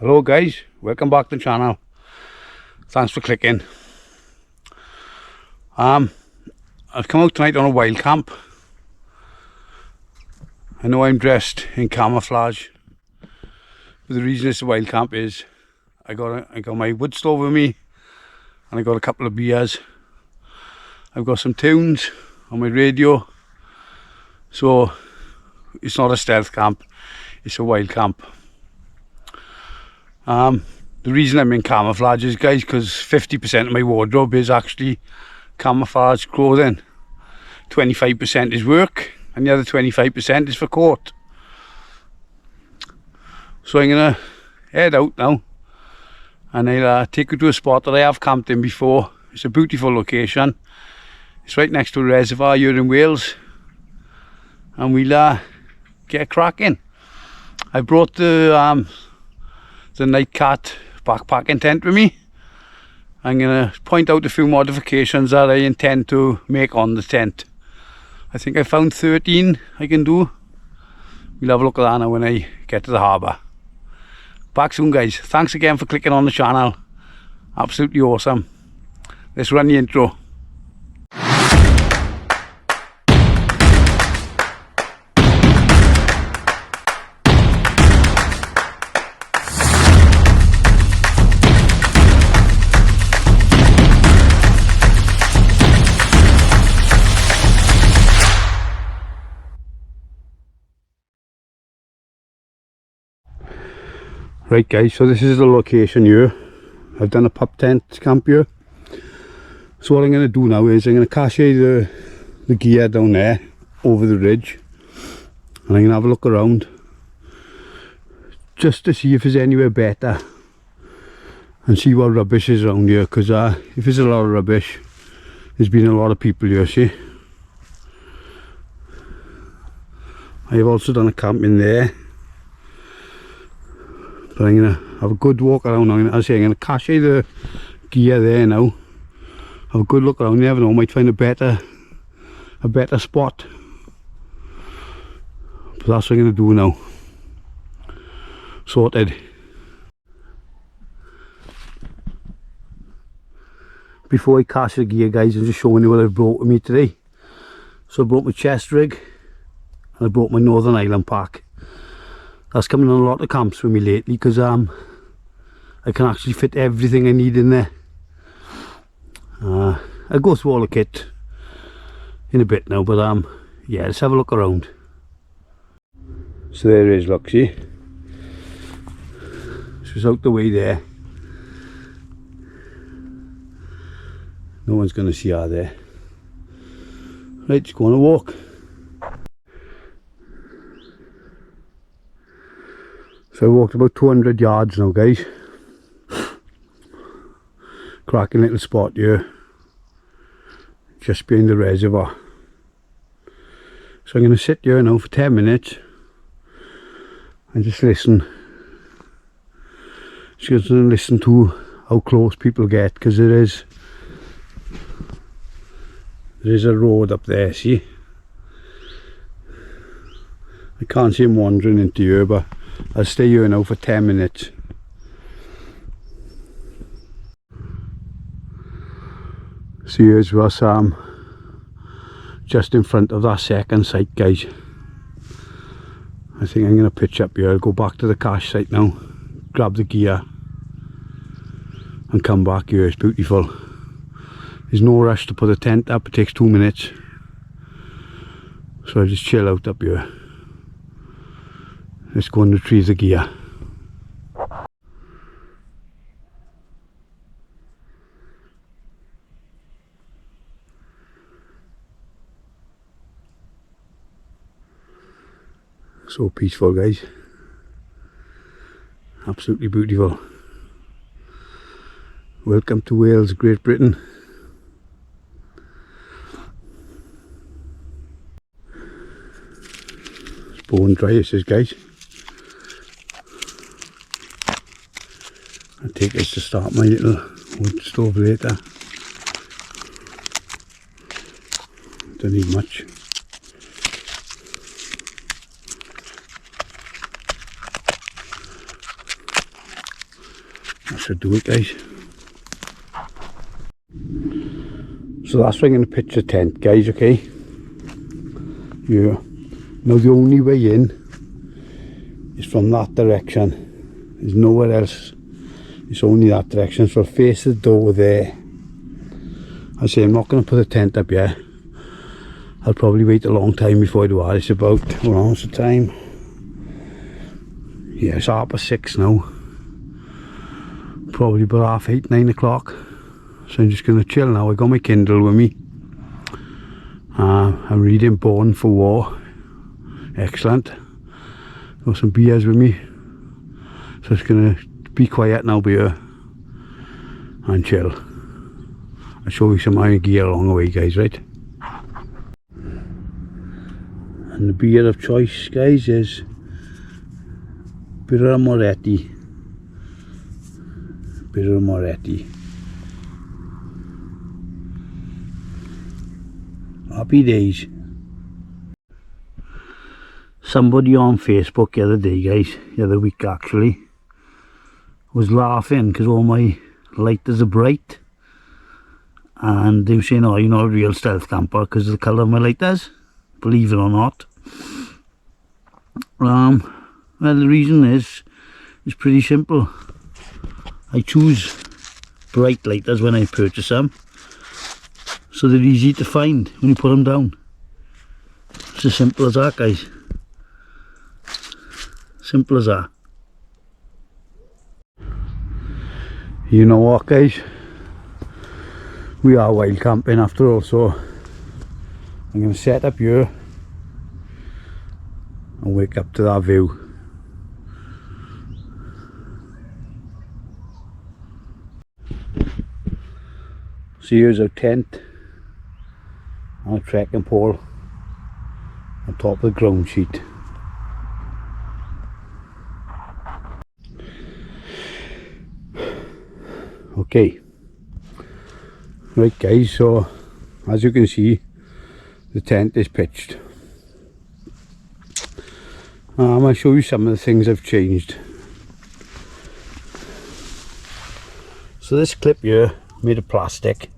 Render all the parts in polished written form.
Hello guys, welcome back to the channel. Thanks for clicking. I've come out tonight on a wild camp. I know I'm dressed in camouflage, but the reason it's a wild camp is I got my wood stove with me, and I got a couple of beers. I've got some tunes on my radio, so it's not a stealth camp, it's a wild camp. The reason I'm in camouflage is, guys, because 50% of my wardrobe is actually camouflage clothing. 25% is work, and the other 25% is for court. So I'm gonna head out now, and I'll take you to a spot that I have camped in before. It's a beautiful location. It's right next to a reservoir here in Wales, and we'll get cracking. I brought the Nightcat backpacking tent with me. I'm gonna point out a few modifications that I intend to make on the tent. I think I found 13 I can do. We'll have a look at that now when I get to the harbour. Back soon, guys. Thanks again for clicking on the channel. Absolutely awesome. Let's run the intro. Right guys, so this is the location here. I've done a pup tent camp here. So what I'm going to do now is I'm going to cache the gear down there over the ridge, and I'm going to have a look around just to see if there's anywhere better and see what rubbish is around here, because if there's a lot of rubbish, there's been a lot of people here, see. I have also done a camp in there. But I'm going to have a good walk around. I'm going to cache the gear there now. Have a good look around. You never know, I might find a better spot. But that's what I'm going to do now. Sorted. Before I cache the gear, guys, I'm just showing you what I've brought with me today. So I brought my chest rig, and I brought my Northern Ireland pack. That's coming on a lot of camps with me lately, because I can actually fit everything I need in there. I'll go through all the kit in a bit now, but yeah, let's have a look around. So there it is, look, see? She's out the way there. No one's going to see her there. Right, just go on a walk. So I walked about 200 yards now, guys. Cracking little spot here, just behind the reservoir. So I'm going to sit here now for 10 minutes and just listen. Just going to listen to how close people get, because there is a road up there, see. I can't see him wandering into here, but I'll stay here now for 10 minutes. See, here's us just in front of that second site, guys. I think I'm going to pitch up here. I'll go back to the cache site now, grab the gear and come back here. It's beautiful. There's no rush to put the tent up, it takes 2 minutes. So I'll just chill out up here. Let's go and retrieve the gear. So peaceful, guys. Absolutely beautiful. Welcome to Wales, Great Britain. It's bone dry, this is, guys. I'll take this to start my little wood stove later. Don't need much. That should do it, guys. So that's where I'm going to pitch the tent, guys, okay? Yeah. Now the only way in is from that direction. There's nowhere else. It's only that direction. So I'll face the door there. I say I'm not going to put the tent up yet. I'll probably wait a long time before I do that. It's about, what's the time? Yeah, it's 6:30 now. Probably about 8:30, 9 o'clock. So I'm just going to chill now. I got my Kindle with me. I'm reading Born for War. Excellent. Got some beers with me. So it's going to be quiet now, beer. And chill. I'll show you some iron gear along the way, guys, right? And the beer of choice, guys, is Birra Moretti. Birra Moretti. Happy days. Somebody on Facebook the other day, guys, the other week actually, was laughing because all my lighters are bright, and they were saying, oh, you're not a real stealth camper because of the colour of my lighters, believe it or not. Well, the reason is pretty simple. I choose bright lighters when I purchase them, so they're easy to find when you put them down. It's as simple as that, guys. Simple as that. You know what, guys? We are wild camping after all, so I'm going to set up here and wake up to that view. So here's our tent and a trekking pole on top of the ground sheet. Okay, right guys, so as you can see, the tent is pitched. I'm going to show you some of the things I've changed. So this clip here, made of plastic,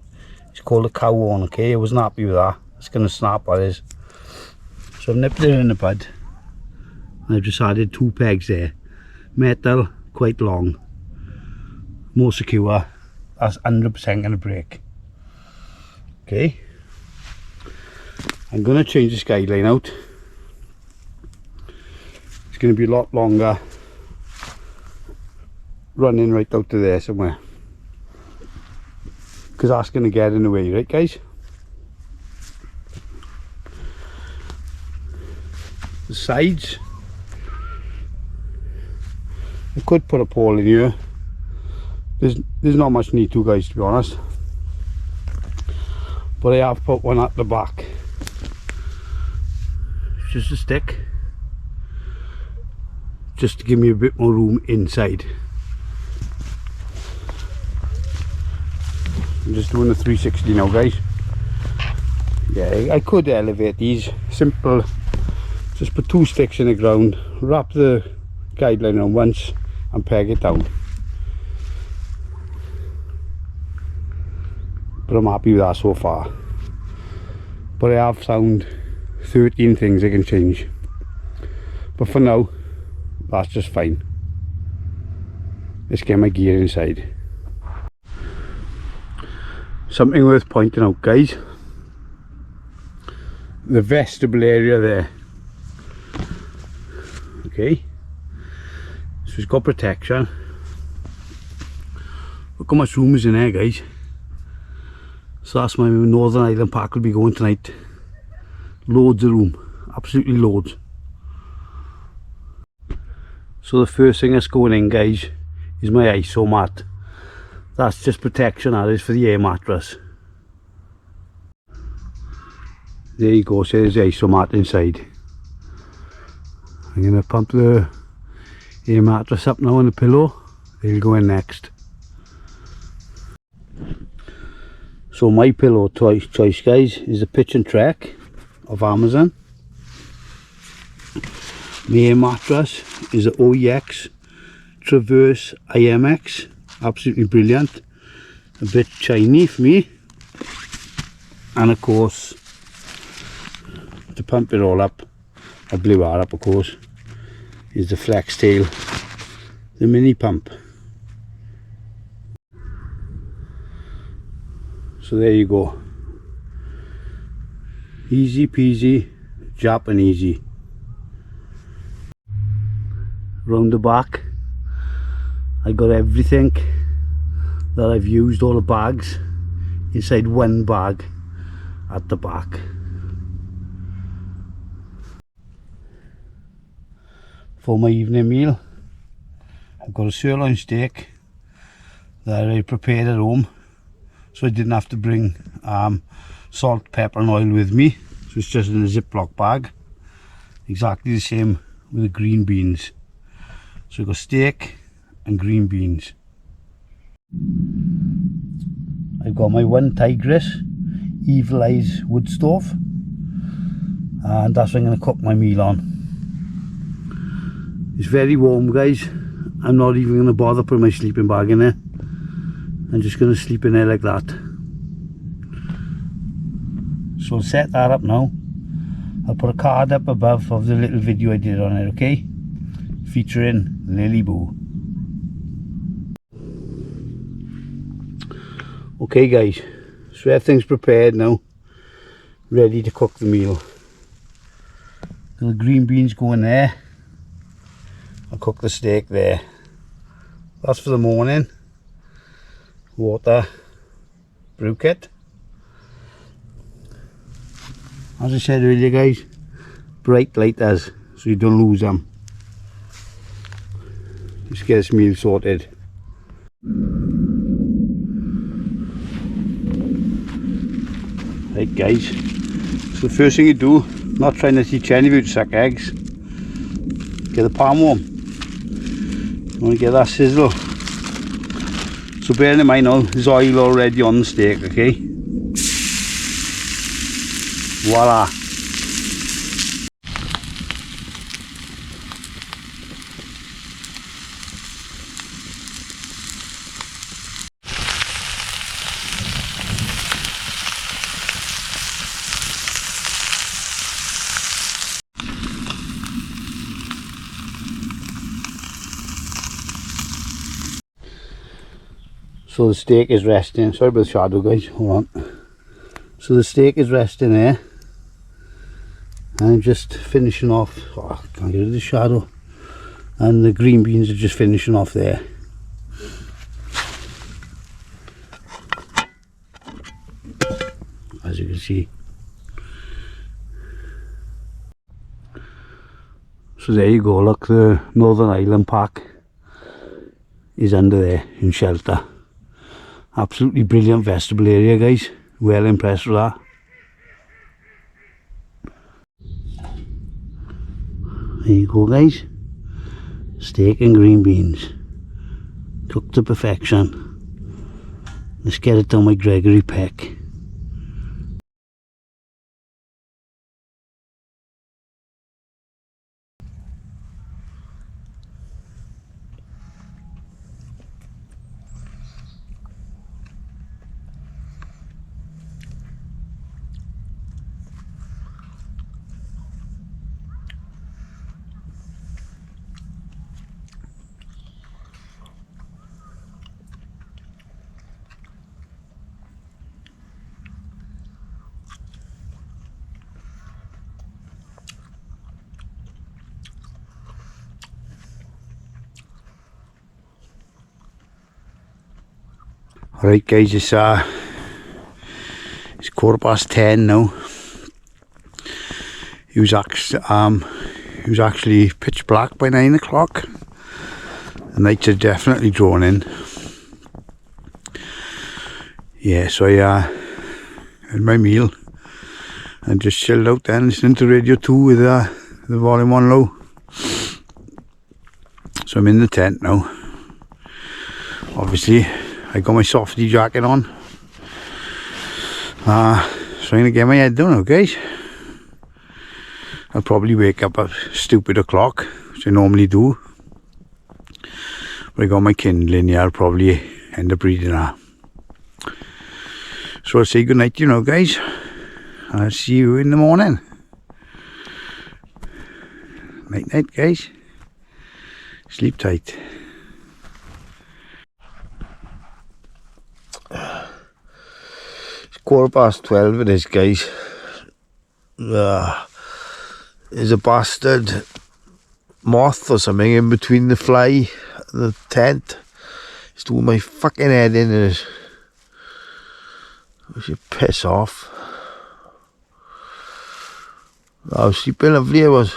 it's called a cow horn, okay? I wasn't happy with that. It's going to snap, that is. So I've nipped it in the bud, and I've just added 2 pegs there. Metal, quite long, more secure. That's 100% going to break. Okay, I'm going to change the skyline out. It's going to be a lot longer, running right out to there somewhere, because that's going to get in the way, right guys? The sides, I could put a pole in here. There's not much need to, guys, to be honest, but I have put one at the back. It's just a stick, just to give me a bit more room inside. I'm just doing a 360 now, guys. Yeah, I could elevate these. Simple, just put 2 sticks in the ground, wrap the guideline on once and peg it down. But I'm happy with that so far. But I have found 13 things I can change. But for now, that's just fine. Let's get my gear inside. Something worth pointing out, guys. The vestibule area there. Okay. So it's got protection. Look how much room is in there, guys. So that's my Northern Ireland pack will be going tonight. Loads of room, absolutely loads. So the first thing that's going in, guys, is my ISO mat. That's just protection, that is, for the air mattress. There you go, so there's the ISO mat inside. I'm going to pump the air mattress up now on the pillow. They'll go in next. So my pillow choice, guys, is the Pitch and Trek of Amazon. My air mattress is the OEX Traverse IMX absolutely brilliant. A bit shiny for me, and of course to pump it all up, I blew that up of course, is the flex tail, the mini pump. So there you go, easy peasy Japanesey. Round the back I got everything that I've used, all the bags inside one bag at the back. For my evening meal I've got a sirloin steak that I prepared at home, so I didn't have to bring salt, pepper and oil with me, so it's just in a Ziploc bag. Exactly the same with the green beans. So we've got steak and green beans. I've got my one Tigress Evil Eyes wood stove, and that's what I'm going to cook my meal on. It's very warm guys, I'm not even going to bother putting my sleeping bag in there. I'm just going to sleep in there like that. So I'll set that up now. I'll put a card up above of the little video I did on it, okay? Featuring Lily Boo. Okay guys, so everything's prepared now, ready to cook the meal. The green beans go in there, I'll cook the steak there. That's for the morning. Water, brew kit. As I said earlier guys, bright lighters so you don't lose them. Let's get this meal sorted. Right guys, so the first thing you do, not trying to teach any of you to suck eggs, get the pan warm. You want to get that sizzle. So bearing in mind now, there's oil already on the steak, okay? Voila! So the steak is resting, sorry about the shadow guys, hold on. So the steak is resting there. I'm just finishing off, oh, I can't get rid of the shadow. And the green beans are just finishing off there. As you can see. So there you go, look, the Northern Ireland pack is under there in shelter. Absolutely brilliant vegetable area guys, well impressed with that. There you go guys, steak and green beans, cooked to perfection. Let's get it down my Gregory Peck. Alright guys, it's 10:15 now. It was actually pitch black by 9 o'clock. The nights are definitely drawn in. Yeah, so I had my meal and just chilled out then, listening to Radio 2 with the volume on low. So I'm in the tent now. Obviously I got my softy jacket on. So I'm going to get my head down now guys. I'll probably wake up at stupid o'clock, which I normally do. But I got my kindling here, I'll probably end up reading that. So I'll say good night, you know, guys. I'll see you in the morning. Night night, guys. Sleep tight. It's 12:15 it is, guys. There's a bastard moth or something in between the fly and the tent. It's doing my fucking head in. I should piss off. I was sleeping lovely, I was.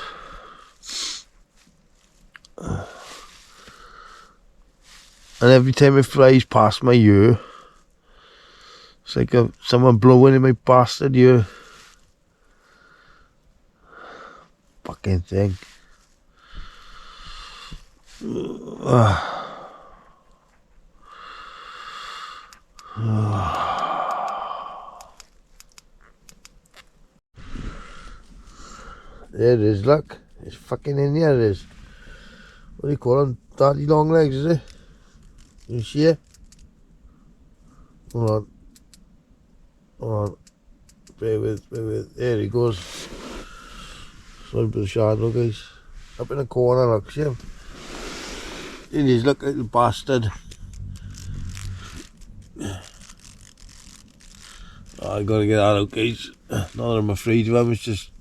And every time it flies past my ear, it's like someone blowing in my bastard ear. Fucking thing. There it is, look. It's fucking in here, it is. What do you call them? Daddy long legs, is it? You see it? Hold on. Hold on. Bear with. There he goes. Sorry for the shadow, guys. Up in the corner, look, see him? There he is, look, little bastard. Oh, I gotta get that out, guys. Not that I'm afraid of him, it's just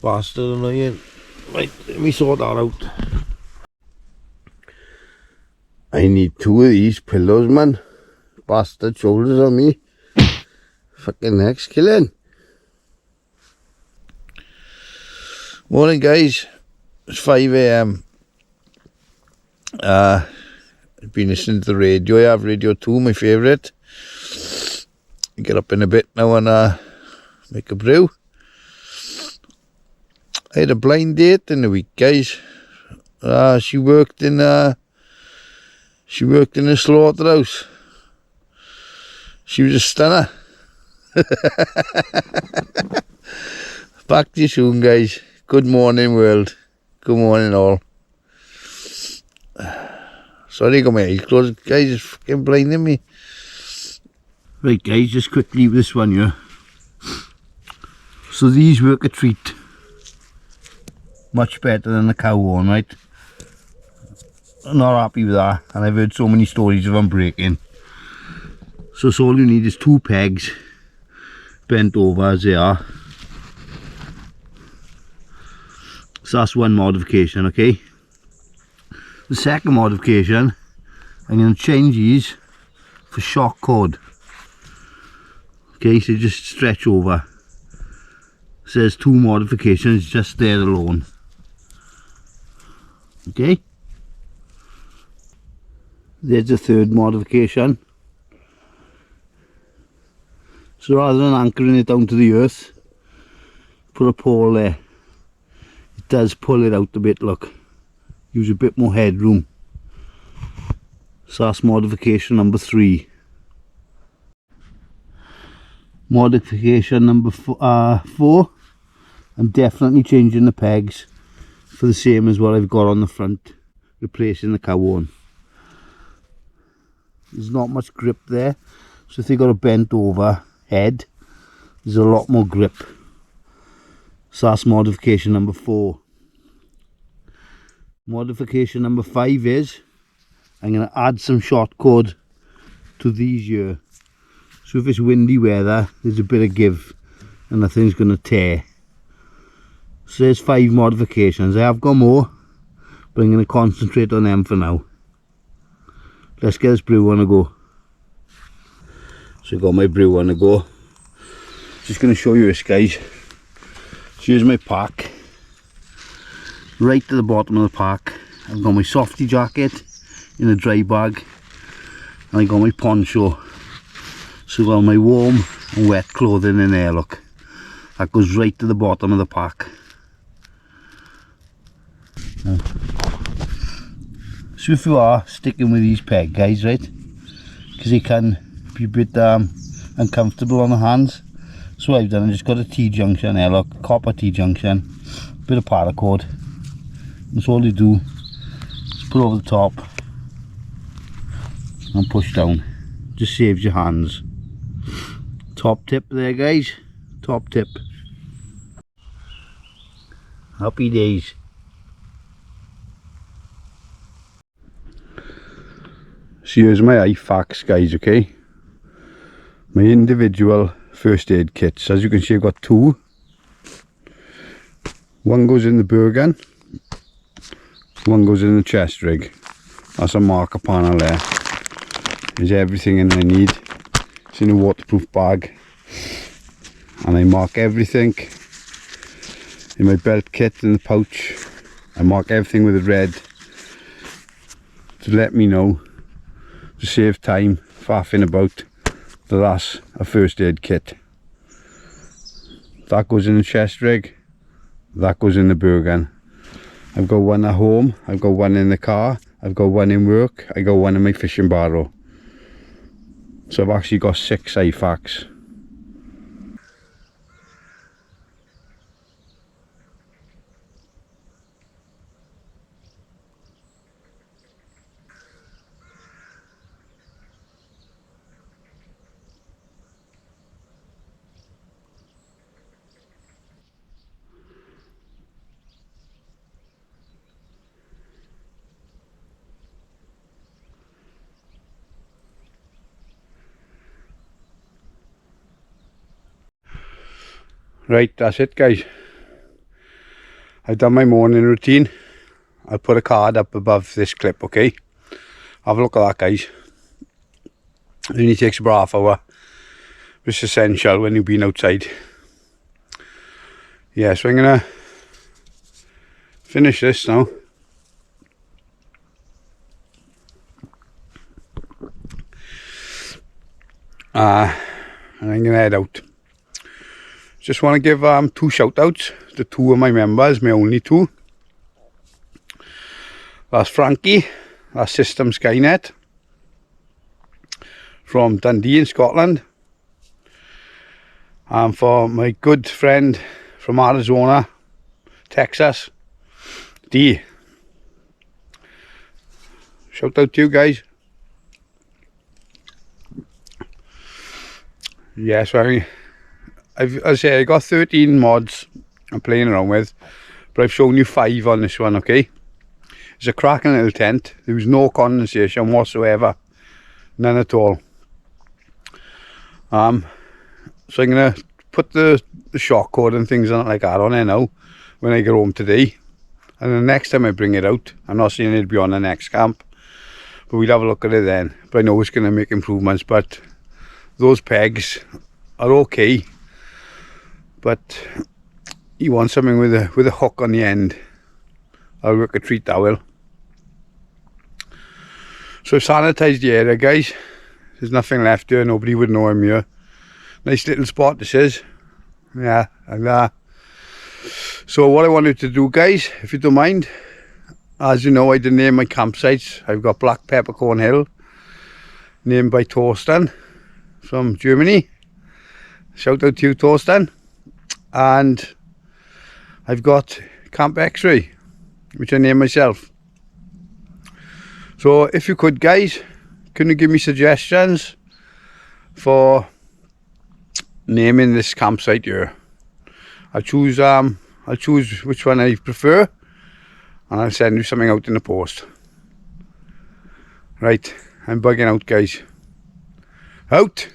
bastard annoying. Right, let me sort that out. I need 2 of these pillows, man. Bastard shoulders on me. Fucking neck's killing. Morning, guys. It's 5 AM. I've been listening to the radio. I have Radio 2, my favourite. Get up in a bit now and make a brew. I had a blind date in the week, guys. She worked in a slaughterhouse. She was a stunner. Back to you soon, guys. Good morning, world. Good morning, all. Sorry, I got my eyes closed. Guys, it's fucking blinding me. Right, guys, just quickly with this one here. So these work a treat. Much better than the cow one, right? I'm not happy with that, and I've heard so many stories of them breaking. So all you need is 2 pegs bent over as they are. So that's one modification, okay? The second modification, I'm going to change these for shock cord. Okay, so just stretch over. So there's 2 modifications just there alone. Okay, there's the third modification. So rather than anchoring it down to the earth, put a pole there. It does pull it out a bit, look. Use a bit more headroom. So that's modification number 3. Modification number 4. I'm definitely changing the pegs for the same as what I've got on the front, replacing the cow one. There's not much grip there, so if they've got a bent over head, there's a lot more grip. So that's modification number 4. Modification number 5 is I'm going to add some short cord to these here. So if it's windy weather, there's a bit of give and nothing's going to tear. So there's 5 modifications. I have got more, but I'm going to concentrate on them for now. Let's get this brew on a go. So I got my brew on a go. Just going to show you this, guys. So here's my pack. Right to the bottom of the pack, I've got my softy jacket in a dry bag, and I got my poncho. So I've got my warm and wet clothing in there, look. That goes right to the bottom of the pack. So if you are sticking with these peg guys, right, because they can be a bit uncomfortable on the hands, so what I've done, I just got a T-junction there, look, copper T-junction, bit of paracord. That's all you do, just put over the top and push down. Just saves your hands. Top tip there, guys. Top tip. Happy days. So here's my IFACs, guys, okay? My individual first aid kits. As you can see, I've got two. One goes in the Bergen, one goes in the chest rig. That's a marker panel there. There's everything in I need. It's in a waterproof bag. And I mark everything in my belt kit in the pouch. I mark everything with red to let me know, to save time faffing about, that that's a first aid kit. That goes in the chest rig, that goes in the Bergen. I've got one at home, I've got one in the car, I've got one in work, I got one in my fishing barrow. So I've actually got 6 IFACs. Right, that's it, guys. I've done my morning routine. I'll put a card up above this clip, okay? Have a look at that, guys. It only takes about half hour. It's essential when you've been outside. Yeah, so I'm gonna finish this now. And I'm gonna head out. Just want to give 2 shout outs to 2 of my members, my only 2. That's Frankie, that's System Skynet from Dundee in Scotland. And for my good friend from Arizona, Texas, D. Shout out to you guys. Yeah, so I got 13 mods I'm playing around with, but I've shown you 5 on this one, okay? It's a cracking little tent. There was no condensation whatsoever, none at all. So I'm gonna put the shock cord and things like that on there now when I get home today, and the next time I bring it out, I'm not saying it'll be on the next camp, but we'll have a look at it then. But I know it's gonna make improvements. But those pegs are okay, but you want something with a hook on the end. I'll work a treat towel. So I've sanitised the area, guys. There's nothing left here, nobody would know I'm here. Nice little spot this is. Yeah, like that. So what I wanted to do, guys, if you don't mind, as you know, I did name my campsites. I've got Black Peppercorn Hill, named by Torsten from Germany. Shout out to you, Torsten. And I've got Camp X-Ray, which I named myself. So if you could, guys, can you give me suggestions for naming this campsite here? I'll choose which one I prefer, and I'll send you something out in the post. Right, I'm bugging out, guys. Out.